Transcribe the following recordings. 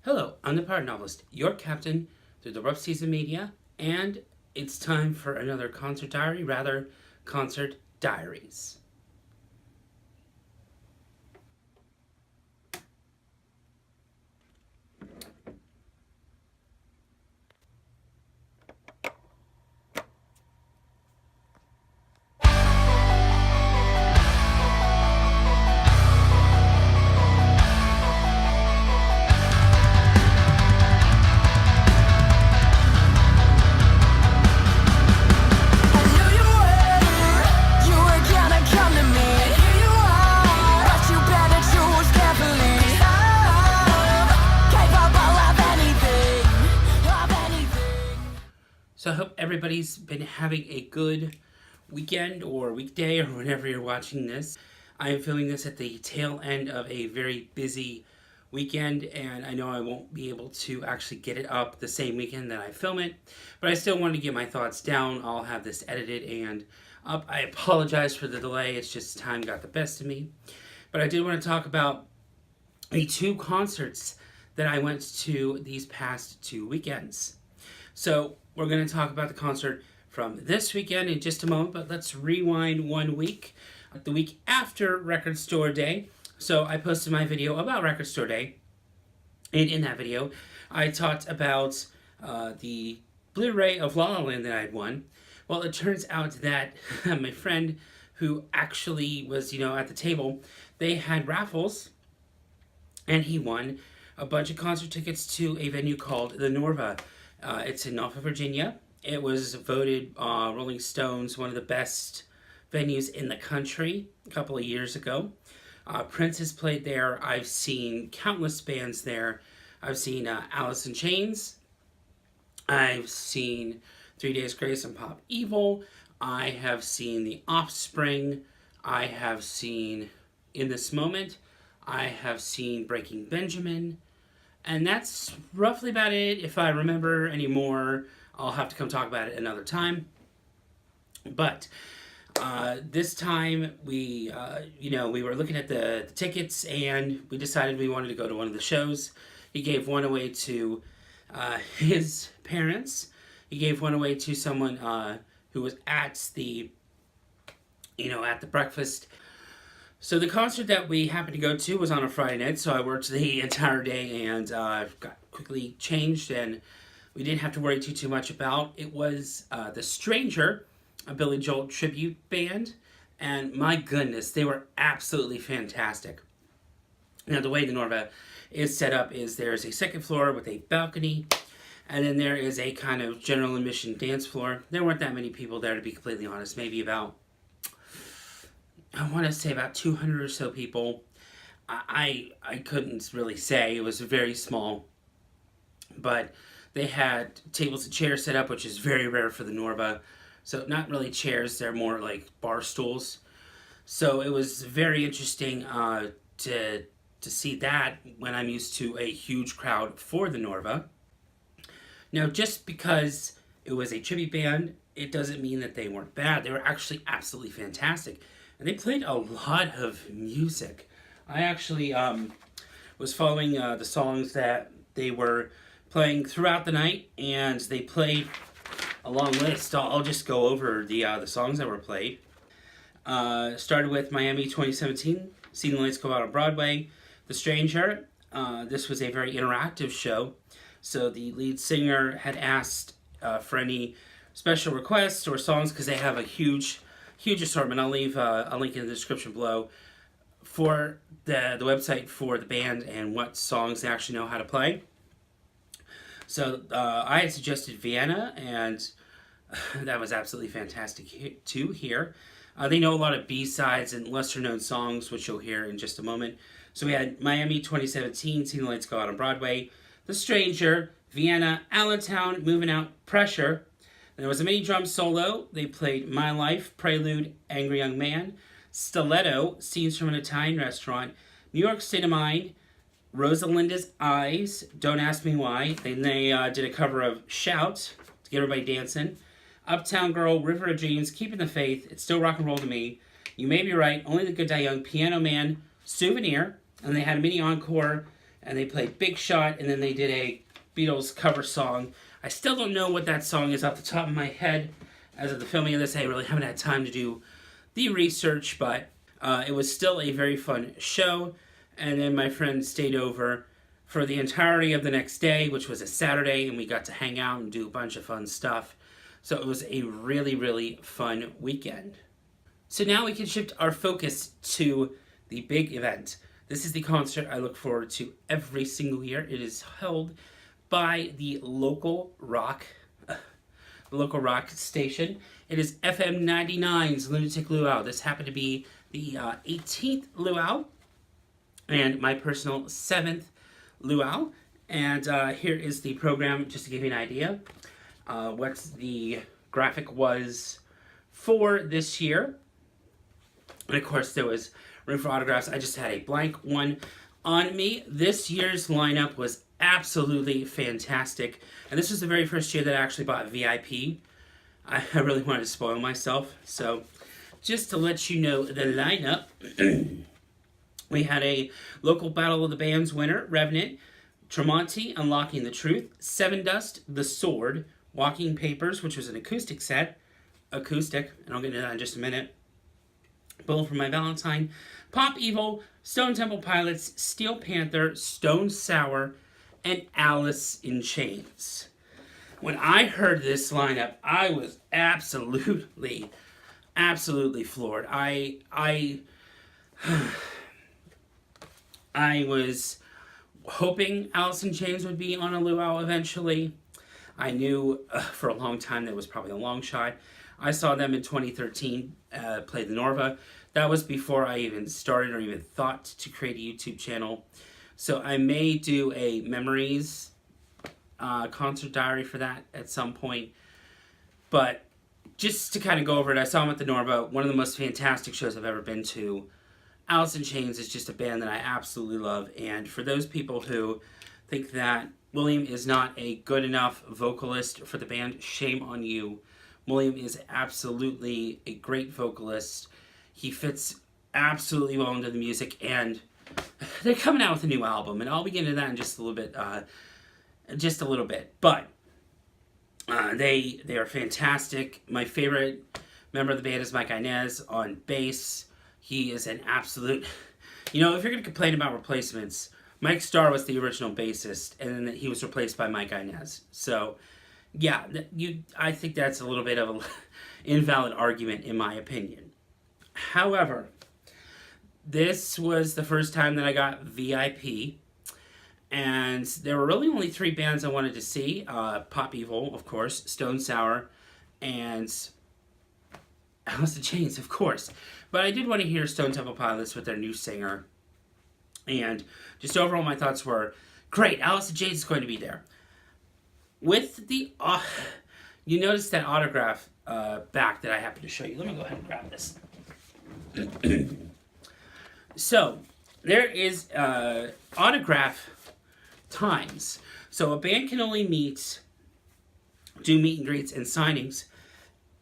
Hello, I'm the Pirate Novelist, your captain through the rough season media, and it's time for another concert diary, rather, concert diaries. So I hope everybody's been having a good weekend or weekday or whenever you're watching this. I am filming this at the tail end of a very busy weekend, and I know I won't be able to actually get it up the same weekend that I film it, but I still wanted to get my thoughts down. I'll have this edited and up. I apologize for the delay. It's just time got the best of me. But I did want to talk about the two concerts that I went to these past 2 weekends. So we're going to talk about the concert from this weekend in just a moment, but let's rewind 1 week. The week after Record Store Day, so I posted my video about Record Store Day, and in that video, I talked about the Blu-ray of La La Land that I had won. Well, it turns out that my friend who actually was, at the table, they had raffles, and he won a bunch of concert tickets to a venue called the Norva. It's in Norfolk, Virginia. It was voted Rolling Stones one of the best venues in the country a couple of years ago. Prince has played there. I've seen countless bands there. I've seen Alice in Chains. I've seen 3 Days Grace and Pop Evil. I have seen The Offspring. I have seen In This Moment. I have seen Breaking Benjamin. And that's roughly about it. If I remember any more, I'll have to come talk about it another time. But this time, we were looking at the tickets, and we decided we wanted to go to one of the shows. He gave one away to his parents. He gave one away to someone who was at the breakfast. So the concert that we happened to go to was on a Friday night, so I worked the entire day and got quickly changed, and we didn't have to worry too much about. It was The Stranger, a Billy Joel tribute band, and my goodness, they were absolutely fantastic. Now, the way the Norva is set up is there's a second floor with a balcony, and then there is a kind of general admission dance floor. There weren't that many people there, to be completely honest, maybe about, I want to say about 200 or so people. I couldn't really say. It was very small. But they had tables and chairs set up, which is very rare for the Norva. So not really chairs, they're more like bar stools. So it was very interesting to see that when I'm used to a huge crowd for the Norva. Now, just because it was a tribute band, it doesn't mean that they weren't bad. They were actually absolutely fantastic. And they played a lot of music. I actually was following the songs that they were playing throughout the night, and they played a long list. I'll just go over the songs that were played. Started with Miami 2017, Seen the Lights Go Out on Broadway, The Stranger. This was a very interactive show, so the lead singer had asked for any special requests or songs because they have a huge assortment. I'll leave a link in the description below for the website for the band and what songs they actually know how to play. So I had suggested Vienna, and that was absolutely fantastic to hear. They know a lot of B-sides and lesser-known songs, which you'll hear in just a moment. So we had Miami 2017, Seen the Lights Go Out on Broadway, The Stranger, Vienna, Allentown, Moving Out, Pressure. There was a mini drum solo. They played My Life, Prelude, Angry Young Man, Stiletto, Scenes from an Italian Restaurant, New York State of Mind, Rosalinda's Eyes, Don't Ask Me Why. Then they did a cover of Shout to get everybody dancing. Uptown Girl, River of Dreams, Keeping the Faith, It's Still Rock and Roll to Me, You May Be Right, Only the Good Die Young, Piano Man, Souvenir, and they had a mini encore and they played Big Shot, and then they did a Beatles cover song. I still don't know what that song is off the top of my head. As of the filming of this, I really haven't had time to do the research, but it was still a very fun show. And then my friend stayed over for the entirety of the next day, which was a Saturday, and we got to hang out and do a bunch of fun stuff. So it was a really, really fun weekend. So now we can shift our focus to the big event. This is the concert I look forward to every single year. It is held by the local rock station. It is FM 99's Lunatic Luau. This happened to be the 18th Luau and my personal 7th Luau. And here is the program, just to give you an idea what the graphic was for this year. And of course, there was room for autographs. I just had a blank one on me. This year's lineup was absolutely fantastic. And this was the very first year that I actually bought VIP. I really wanted to spoil myself. So just to let you know the lineup, we had a local Battle of the Bands winner, Revenant, Tremonti, Unlocking the Truth, Seven Dust, The Sword, Walking Papers, which was an acoustic set, and I'll get into that in just a minute, Bullet for My Valentine, Pop Evil, Stone Temple Pilots, Steel Panther, Stone Sour, and Alice in Chains. When I heard this lineup, I was absolutely floored. I was hoping Alice in Chains would be on a luau eventually. I knew for a long time that was probably a long shot. I saw them in 2013 play the Norva. That was before I even started or even thought to create a YouTube channel. So I may do a memories concert diary for that at some point. But just to kind of go over it, I saw them at the Norva, one of the most fantastic shows I've ever been to. Alice in Chains is just a band that I absolutely love. And for those people who think that William is not a good enough vocalist for the band, shame on you. William is absolutely a great vocalist. He fits absolutely well into the music, and they're coming out with a new album, and I'll get into that in just a little bit. But they are fantastic. My favorite member of the band is Mike Inez on bass. He is an absolute... if you're going to complain about replacements, Mike Starr was the original bassist, and then he was replaced by Mike Inez. So, yeah, I think that's a little bit of an invalid argument, in my opinion. However, this was the first time that I got VIP, and there were really only 3 bands I wanted to see. Pop Evil, of course, Stone Sour, and Alice in Chains, of course. But I did want to hear Stone Temple Pilots with their new singer. And just overall, my thoughts were, great, Alice in Chains is going to be there. With the... you notice that autograph back that I happened to show you. Let me go ahead and grab this. So, there is autograph times. So, a band can only do meet and greets and signings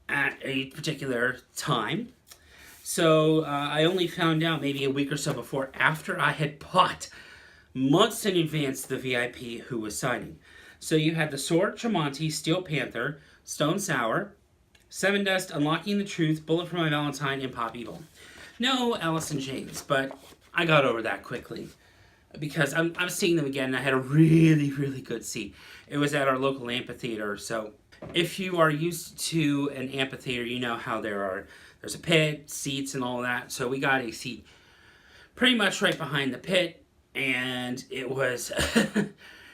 at a particular time. So, I only found out maybe a week or so before, after I had bought months in advance the VIP who was signing. So, you had The Sword, Tremonti, Steel Panther, Stone Sour, Seven Dust, Unlocking the Truth, Bullet for My Valentine, and Pop Evil. No Alice in Chains, but I got over that quickly because I'm seeing them again, and I had a really, really good seat. It was at our local amphitheater, so if you are used to an amphitheater, you know how there's a pit, seats, and all that. So we got a seat pretty much right behind the pit, and it was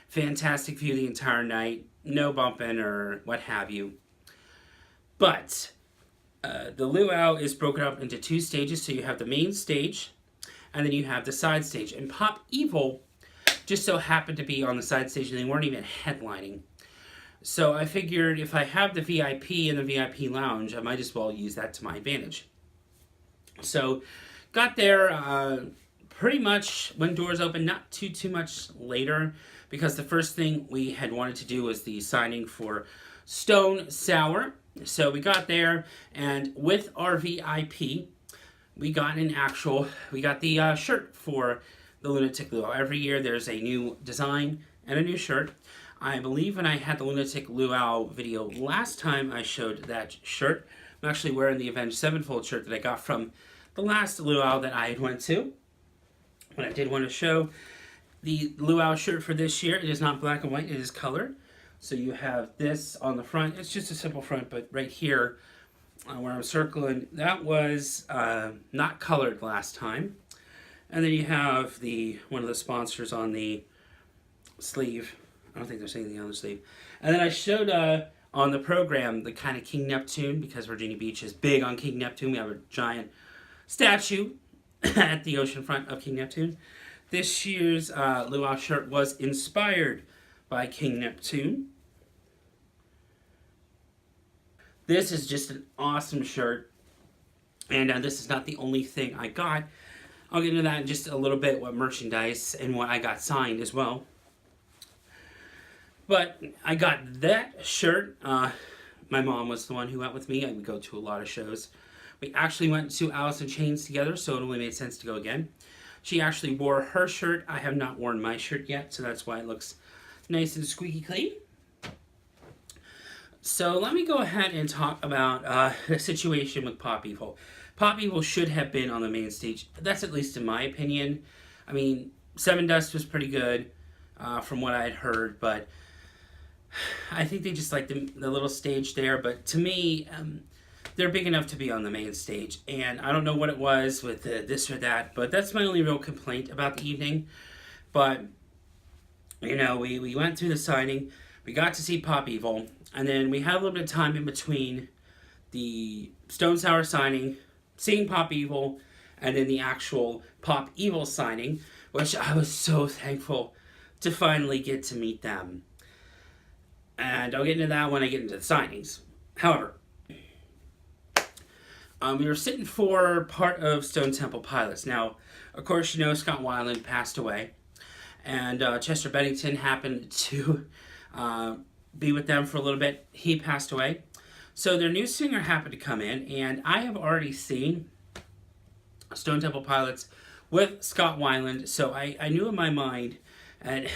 fantastic view the entire night. No bumping or what have you. But the luau is broken up into 2 stages. So you have the main stage, and then you have the side stage. And Pop Evil just so happened to be on the side stage, and they weren't even headlining. So I figured if I have the VIP and the VIP lounge, I might as well use that to my advantage. So got there pretty much when doors opened, not too much later, because the first thing we had wanted to do was the signing for Stone Sour. So we got there, and with our VIP, we got the shirt for the Lunatic Luau. Every year there's a new design and a new shirt. I believe when I had the Lunatic Luau video last time, I showed that shirt. I'm actually wearing the Avenged Sevenfold shirt that I got from the last luau that I went to. But I did want to show the luau shirt for this year. It is not black and white, it is colored. So you have this on the front. It's just a simple front, but right here where I'm circling, that was not colored last time. And then you have one of the sponsors on the sleeve. I don't think there's anything on the sleeve. And then I showed on the program the kind of King Neptune, because Virginia Beach is big on King Neptune. We have a giant statue at the oceanfront of King Neptune. This year's luau shirt was inspired by King Neptune. This is just an awesome shirt, and this is not the only thing I got. I'll get into that in just a little bit, what merchandise and what I got signed as well. But I got that shirt. My mom was the one who went with me. I would go to a lot of shows. We actually went to Alice in Chains together, so it only made sense to go again. She actually wore her shirt. I have not worn my shirt yet, so that's why it looks nice and squeaky clean. So let me go ahead and talk about the situation with Pop Evil. Pop Evil should have been on the main stage. That's at least in my opinion. I mean, Seven Dust was pretty good from what I had heard, but I think they just like the little stage there. But to me, they're big enough to be on the main stage. And I don't know what it was with this or that, but that's my only real complaint about the evening. But, you know, we went through the signing. We got to see Pop Evil. And then we had a little bit of time in between the Stone Sour signing, seeing Pop Evil, and then the actual Pop Evil signing, which I was so thankful to finally get to meet them. And I'll get into that when I get into the signings. However, we were sitting for part of Stone Temple Pilots. Now, of course, you know Scott Weiland passed away, and Chester Bennington happened to be with them for a little bit. He passed away. So their new singer happened to come in, and I have already seen Stone Temple Pilots with Scott Weiland, so I knew in my mind, and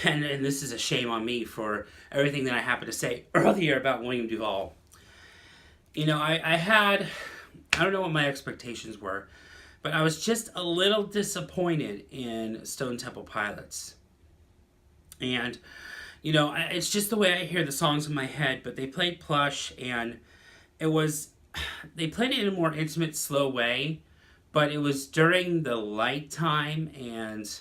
this is a shame on me for everything that I happened to say earlier about William Duvall. You know, I don't know what my expectations were, but I was just a little disappointed in Stone Temple Pilots. And, you know, it's just the way I hear the songs in my head, but they played Plush, and they played it in a more intimate, slow way, but it was during the light time, and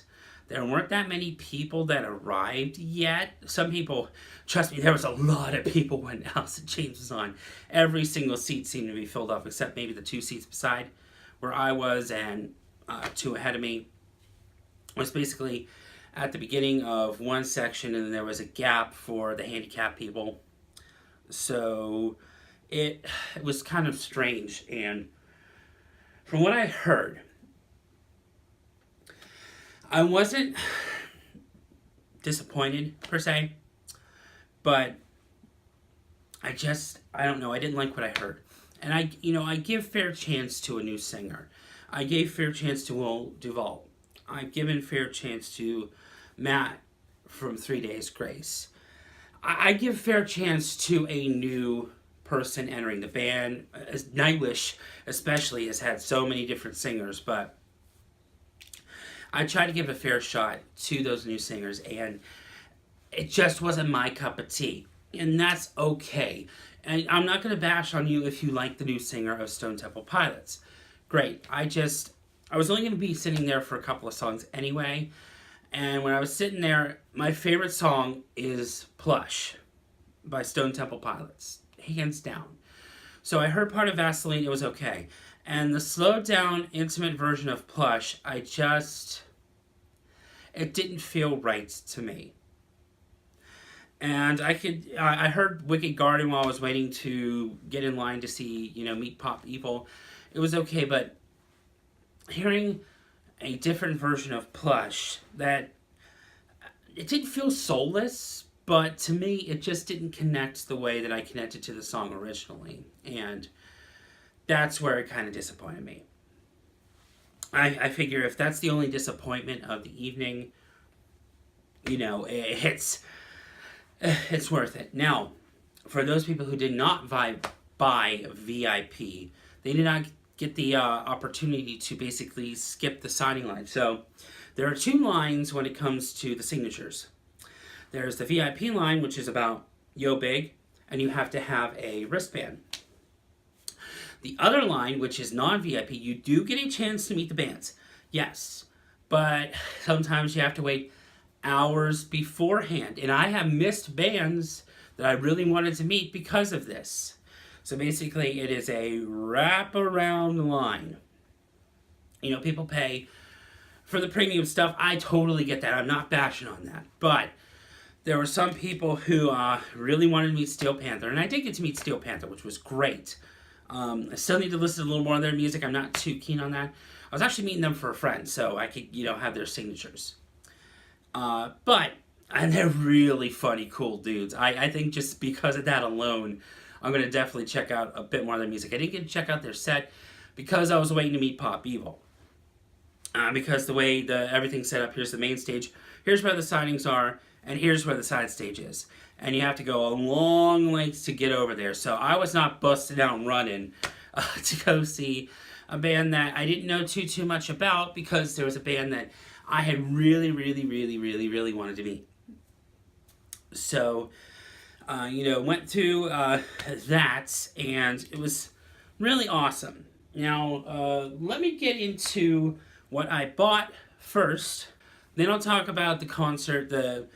there weren't that many people that arrived yet. Some people, trust me, there was a lot of people when Alice in Chains was on. Every single seat seemed to be filled up, except maybe the 2 seats beside where I was, and 2 ahead of me. It was basically at the beginning of one section, and then there was a gap for the handicapped people. So it was kind of strange, and from what I heard, I wasn't disappointed per se, but I don't know, I didn't like what I heard. And I give fair chance to a new singer. I gave fair chance to Will Duvall. I've given fair chance to Matt from 3 Days Grace. I give fair chance to a new person entering the band. Nightwish especially has had so many different singers, but I tried to give a fair shot to those new singers, and it just wasn't my cup of tea. And that's okay. And I'm not going to bash on you if you like the new singer of Stone Temple Pilots. Great. I was only going to be sitting there for a couple of songs anyway. And when I was sitting there, my favorite song is Plush by Stone Temple Pilots. Hands down. So I heard part of Vaseline, it was okay. And the slowed down, intimate version of Plush, it didn't feel right to me. And I heard Wicked Garden while I was waiting to get in line to see, meet Pop Evil. It was okay, but hearing a different version of Plush, it didn't feel soulless, but to me, it just didn't connect the way that I connected to the song originally. And that's where it kind of disappointed me. I figure if that's the only disappointment of the evening, it's worth it. Now, for those people who did not buy VIP, they did not get the opportunity to basically skip the signing line. So there are two lines when it comes to the signatures. There's the VIP line, which is about yo big, and you have to have a wristband. The other line, which is non-VIP, you do get a chance to meet the bands. Yes, but sometimes you have to wait hours beforehand. And I have missed bands that I really wanted to meet because of this. So basically, it is a wraparound line. People pay for the premium stuff. I totally get that. I'm not bashing on that. But there were some people who really wanted to meet Steel Panther. And I did get to meet Steel Panther, which was great. I still need to listen to a little more of their music. I'm not too keen on that. I was actually meeting them for a friend, so I could, have their signatures. And they're really funny, cool dudes. I think just because of that alone, I'm going to definitely check out a bit more of their music. I didn't get to check out their set because I was waiting to meet Pop Evil. Because the way everything's set up, here's the main stage, here's where the signings are, and here's where the side stage is. And you have to go a long lengths to get over there. So I was not busting out running to go see a band that I didn't know too much about, because there was a band that I had really wanted to meet. So, went through that, and it was really awesome. Now, let me get into what I bought first. Then I'll talk about the concert, the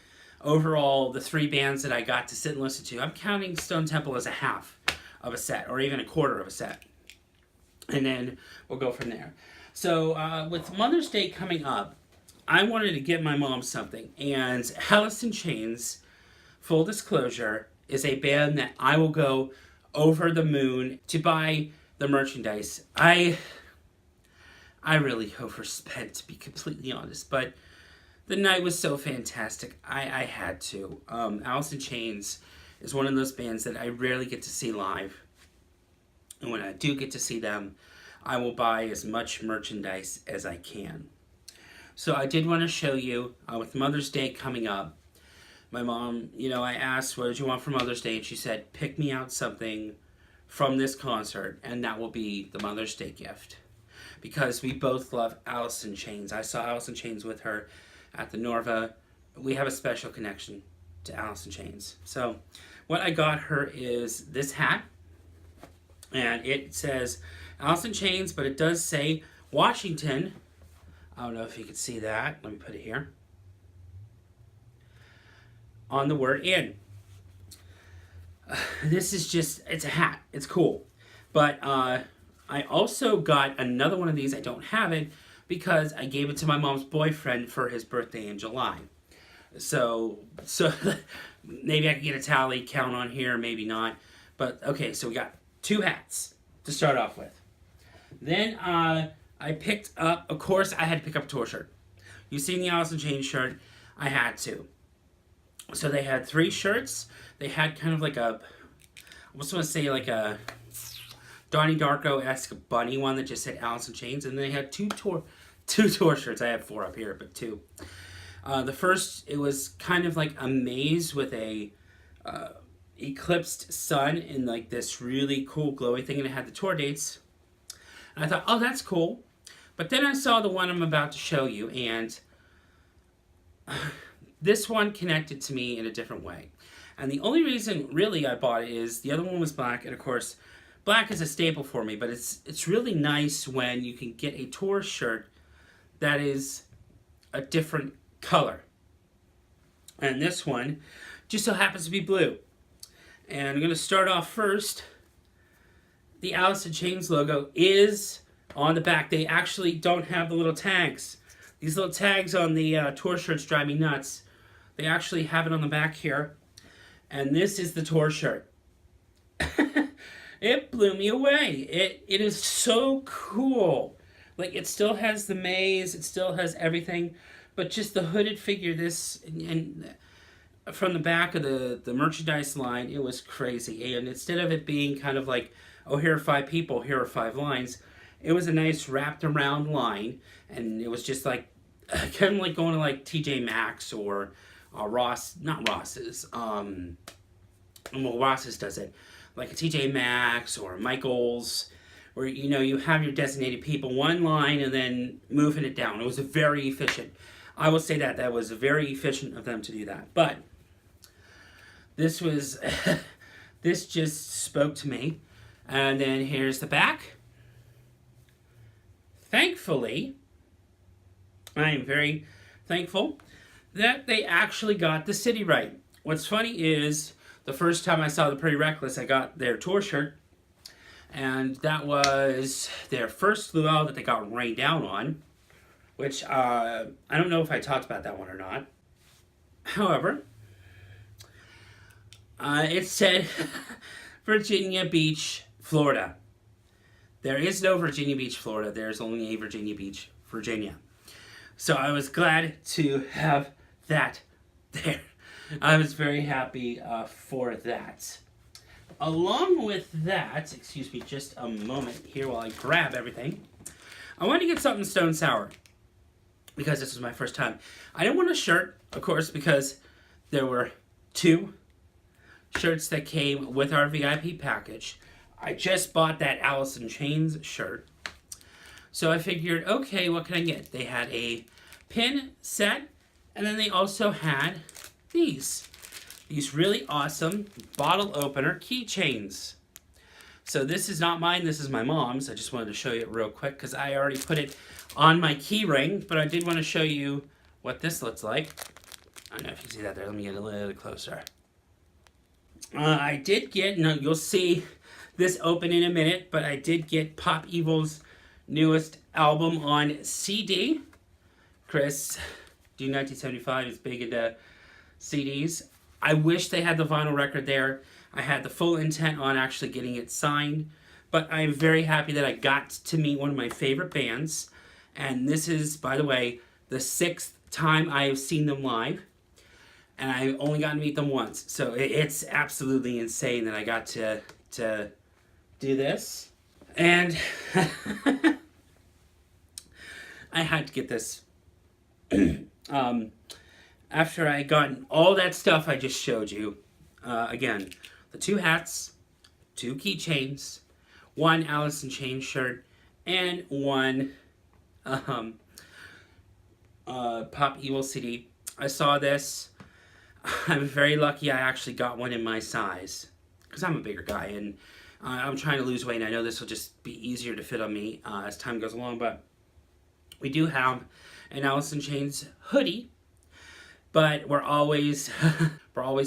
three bands that I got to sit and listen to. I'm counting Stone Temple as a half of a set, or even a quarter of a set. And then we'll go from there. So with Mother's Day coming up, I wanted to get my mom something. And Alice in Chains, full disclosure, is a band that I will go over the moon to buy the merchandise. I really overspent, to be completely honest, but the night was so fantastic, I had to. Alice in Chains is one of those bands that I rarely get to see live. And when I do get to see them, I will buy as much merchandise as I can. So I did want to show you, with Mother's Day coming up, my mom, I asked, what did you want for Mother's Day? And she said, pick me out something from this concert, and that will be the Mother's Day gift. Because we both love Alice in Chains. I saw Alice in Chains with her at the Norva. We have a special connection to Alice in Chains. So what I got her is this hat. And it says Alice in Chains, but it does say Washington. I don't know if you can see that. Let me put it here. On the word in. This is just, it's a hat. It's cool. But I also got another one of these. I don't have it because I gave it to my mom's boyfriend for his birthday in July. So maybe I can get a tally count on here, maybe not. But okay, so we got two hats to start off with. Then I picked up, of course, I had to pick up a tour shirt. You've seen the Alice in Chains shirt. I had to. So they had 3 shirts. They had kind of like a, I was going to say like a Donnie Darko-esque bunny one that just said Alice in Chains. And they had two tour shirts. I have 4 up here, but 2. The first, it was kind of like a maze with a eclipsed sun in like this really cool glowy thing, and it had the tour dates. And I thought, oh, that's cool. But then I saw the one I'm about to show you, and this one connected to me in a different way. And the only reason really I bought it is the other one was black, and of course, black is a staple for me, but it's really nice when you can get a tour shirt that is a different color. And this one just so happens to be blue. And I'm going to start off first. The Alice in Chains logo is on the back. They actually don't have the little tags. These little tags on the tour shirts drive me nuts. They actually have it on the back here. And this is the tour shirt. It blew me away. It is so cool. Like, it still has the maze. It still has everything. But just the hooded figure, this, and from the back of the merchandise line, it was crazy. And instead of it being kind of like, oh, here are 5 people, here are 5 lines, It was a nice wrapped around line, and it was just like kind of like going to like TJ Maxx or Ross, not Ross's. Well, Ross's does it, like a TJ Maxx or Michael's, where you have your designated people one line and then moving it down. It was very efficient. I will say that was very efficient of them to do that. But this was this just spoke to me. And then here's the back. Thankfully, I am very thankful that they actually got the city right. What's funny is the first time I saw the Pretty Reckless, I got their tour shirt, and that was their first luau that they got rained down on, which I don't know if I talked about that one or not. However, it said Virginia Beach, Florida. There is no Virginia Beach, Florida. There's only a Virginia Beach, Virginia. So I was glad to have that there. I was very happy for that. Along with that, excuse me just a moment here while I grab everything. I wanted to get something Stone Sour because this was my first time. I didn't want a shirt, of course, because there were 2 shirts that came with our VIP package. I just bought that Alice in Chains shirt. So I figured, okay, what can I get? They had a pin set, and then they also had these really awesome bottle opener keychains. So this is not mine, this is my mom's. I just wanted to show you it real quick because I already put it on my key ring, but I did want to show you what this looks like. I don't know if you see that there. Let me get a little closer. I did get, you'll see this open in a minute, but I did get Pop Evil's newest album on CD. Chris, do 1975 is big into CDs. I wish they had the vinyl record there. I had the full intent on actually getting it signed, but I'm very happy that I got to meet one of my favorite bands, and this is, by the way, the 6th time I have seen them live, and I've only gotten to meet them once, so it's absolutely insane that I got to do this, and I had to get this. After I got all that stuff I just showed you, again, the 2 hats, 2 keychains, 1 Alice in Chains shirt, and 1 Pop Evil CD. I saw this. I'm very lucky I actually got one in my size, because I'm a bigger guy, and I'm trying to lose weight, and I know this will just be easier to fit on me as time goes along, but we do have an Alice in Chains hoodie, but we're always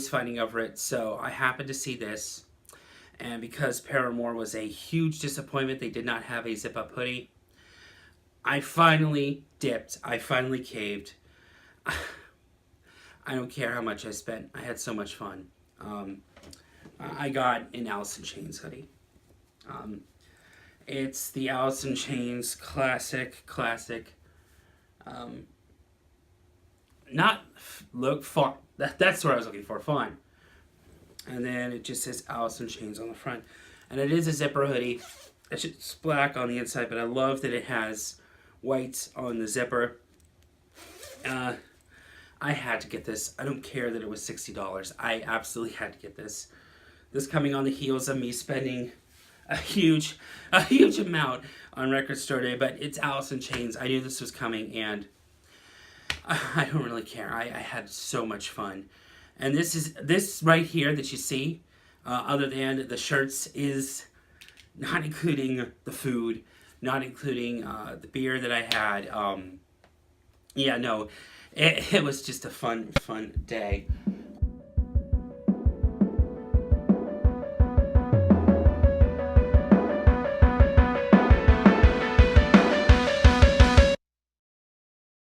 fighting over it. So I happened to see this, and because Paramore was a huge disappointment, they did not have a zip-up hoodie. I finally dipped. I finally caved. I don't care how much I spent. I had so much fun. I got an Alice in Chains hoodie. It's the Alice in Chains classic. Not look fun. That's what I was looking for. Fun. And then it just says Alice in Chains on the front, and it is a zipper hoodie. It's black on the inside, but I love that it has white on the zipper. I had to get this. I don't care that it was $60. I absolutely had to get this. This coming on the heels of me spending a huge amount on Record Store Day, but it's Alice in Chains. I knew this was coming, and I don't really care. I had so much fun. And this right here that you see, other than the shirts, is not including the food, not including the beer that I had. Yeah, no, it was just a fun day.